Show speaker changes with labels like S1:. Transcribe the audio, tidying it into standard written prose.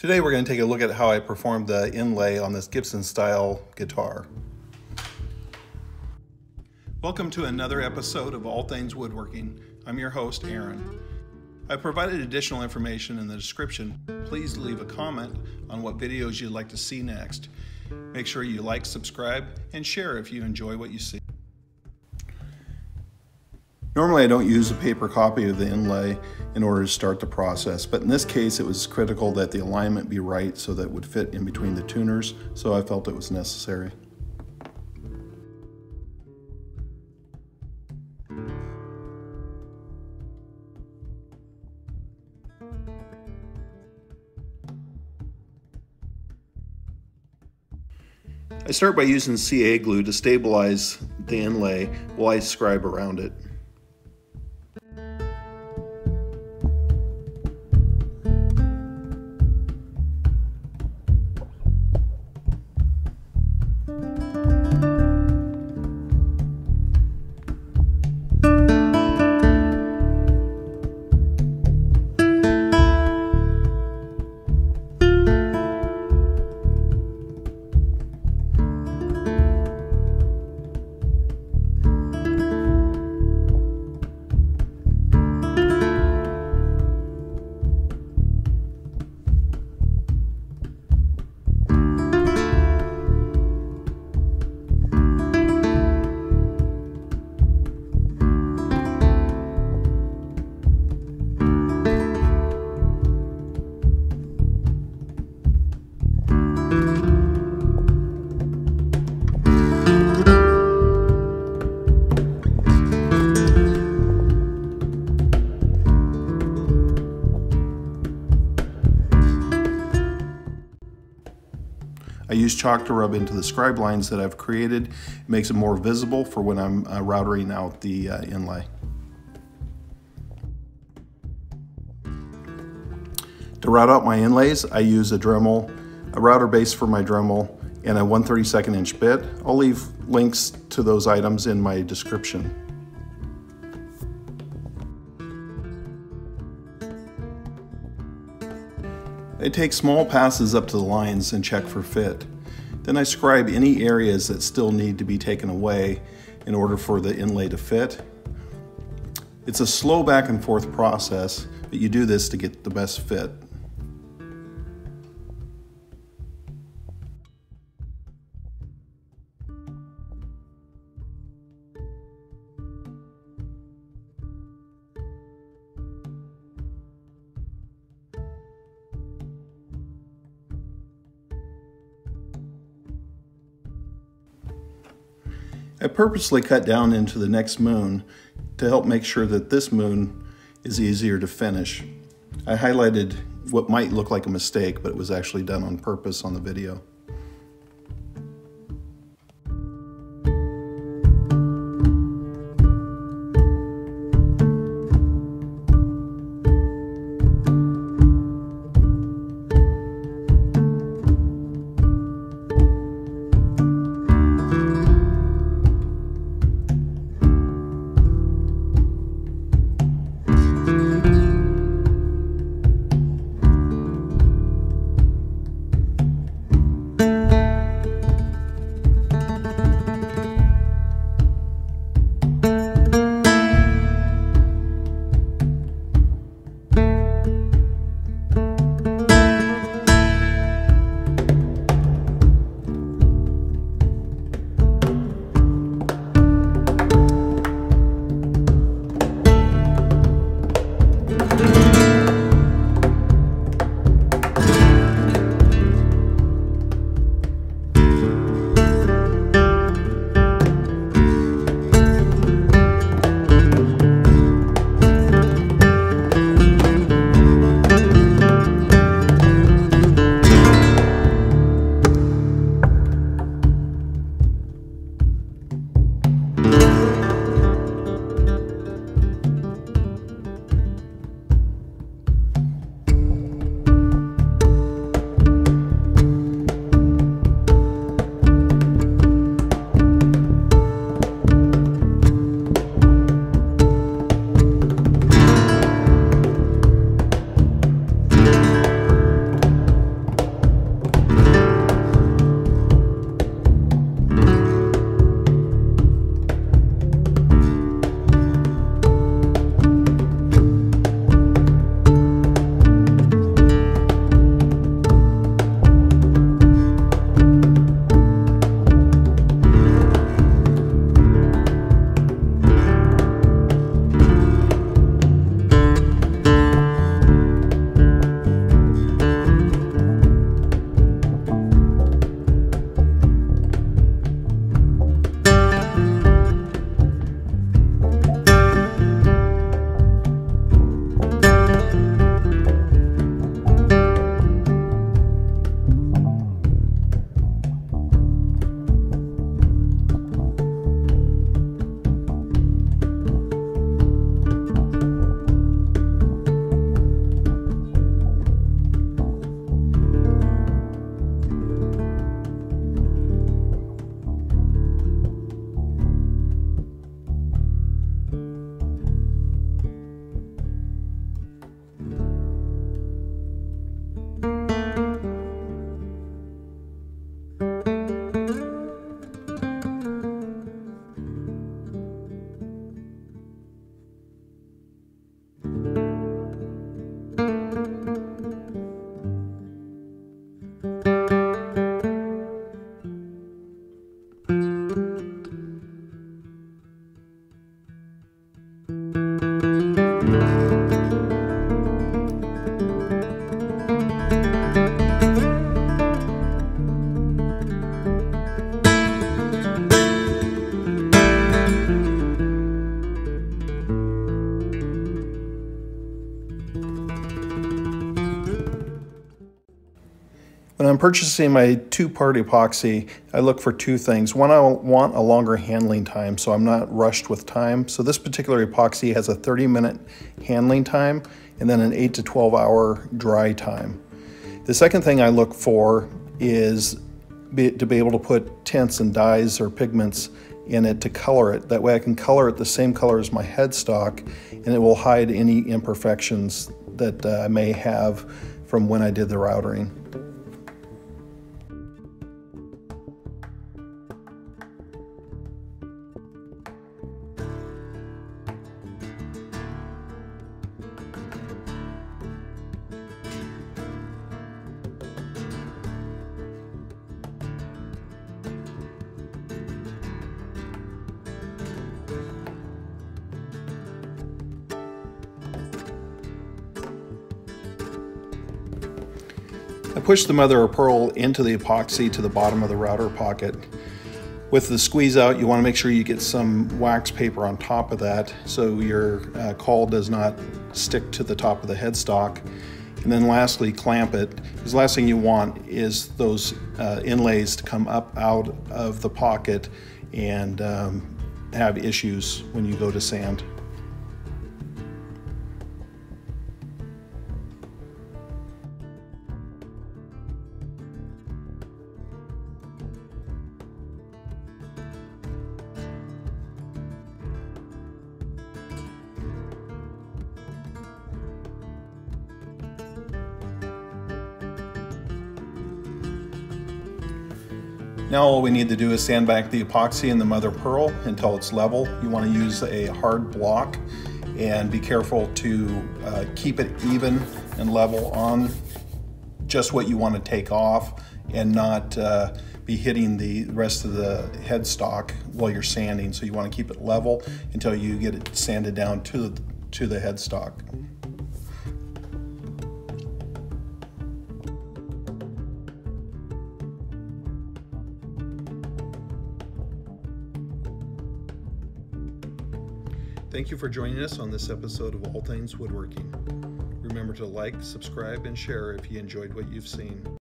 S1: Today we're going to take a look at how I performed the inlay on this Gibson style guitar. Welcome to another episode of All Things Woodworking. I'm your host, Aaron. I've provided additional information in the description. Please leave a comment on what videos you'd like to see next. Make sure you like, subscribe, and share if you enjoy what you see. Normally I don't use a paper copy of the inlay in order to start the process, but in this case it was critical that the alignment be right so that it would fit in between the tuners, so I felt it was necessary. I start by using CA glue to stabilize the inlay while I scribe around it. I use chalk to rub into the scribe lines that I've created. It makes it more visible for when I'm routering out the inlay. To route out my inlays, I use a Dremel, a router base for my Dremel, and a 1/32 inch bit. I'll leave links to those items in my description. I take small passes up to the lines and check for fit. Then I scribe any areas that still need to be taken away in order for the inlay to fit. It's a slow back and forth process, but you do this to get the best fit. I purposely cut down into the next moon to help make sure that this moon is easier to finish. I highlighted what might look like a mistake, but it was actually done on purpose on the video. When I'm purchasing my two-part epoxy, I look for two things. One, I want a longer handling time, so I'm not rushed with time. So this particular epoxy has a 30-minute handling time and then an 8 to 12 hour dry time. The second thing I look for is to be able to put tints and dyes or pigments in it to color it. That way I can color it the same color as my headstock, and it will hide any imperfections that I may have from when I did the routing. I push the mother of pearl into the epoxy to the bottom of the router pocket. With the squeeze out, you want to make sure you get some wax paper on top of that so your caul does not stick to the top of the headstock. And then lastly, clamp it, because the last thing you want is those inlays to come up out of the pocket and have issues when you go to sand. Now all we need to do is sand back the epoxy and the mother pearl until it's level. You want to use a hard block and be careful to keep it even and level on just what you want to take off and not be hitting the rest of the headstock while you're sanding. So you want to keep it level until you get it sanded down to the headstock. Thank you for joining us on this episode of All Things Woodworking. Remember to like, subscribe, and share if you enjoyed what you've seen.